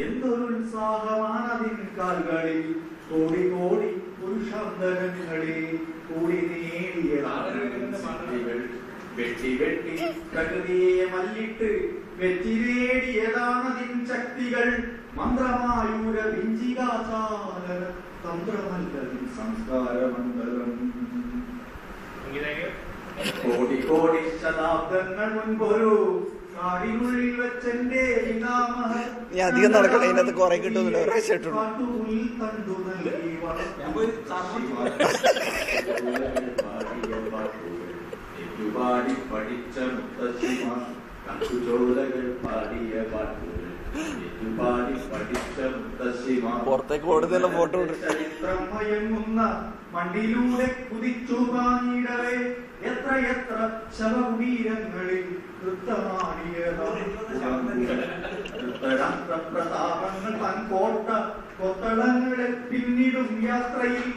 എന്തൊരു ഉത്സാഹമാണതിൻ കാൽകളിൽ കോടി കോടി പുരുഷാന്തരങ്ങളിൽ കൂടി നേടിയ വെട്ടി വെട്ടി പ്രകൃതിയെ മല്ലിട്ട് വെറ്റിനേടിയതാണതിൻ ശക്തികൾ മന്ത്രമായൂര വിഞ്ചികാചാലന തന്ത്രമല്ലതിൻ സംസ്കാരമണ്ഡലം. കോടി കോടി ശതാബ്ദങ്ങൾ മുൻപൊരു കാടിനുള്ളിൽ വെച്ചെന്റെ അധികം നടക്കണ അതിനകത്ത് കുറെ കിട്ടുന്നില്ല. പാടി പഠിച്ച മുത്തശ്ശിമാർ കണ്ടുചോലകൾ പാടിയ പാട്ടുകൾ പാടി പഠിച്ച മുത്തശ്ശിമാർ പുറത്തേക്ക് ഓടുന്ന ഫോട്ടോ ചരിത്രം മയങ്ങുന്ന മണ്ണിലൂടെ കുതിച്ചു പാഞ്ഞിടവേ എത്ര എത്ര ശവകുടീരങ്ങളിൽ പ്രതാപങ്ങൾ തൻ കോട്ട കൊത്തളങ്ങളെ പിന്നിടും യാത്രയിൽ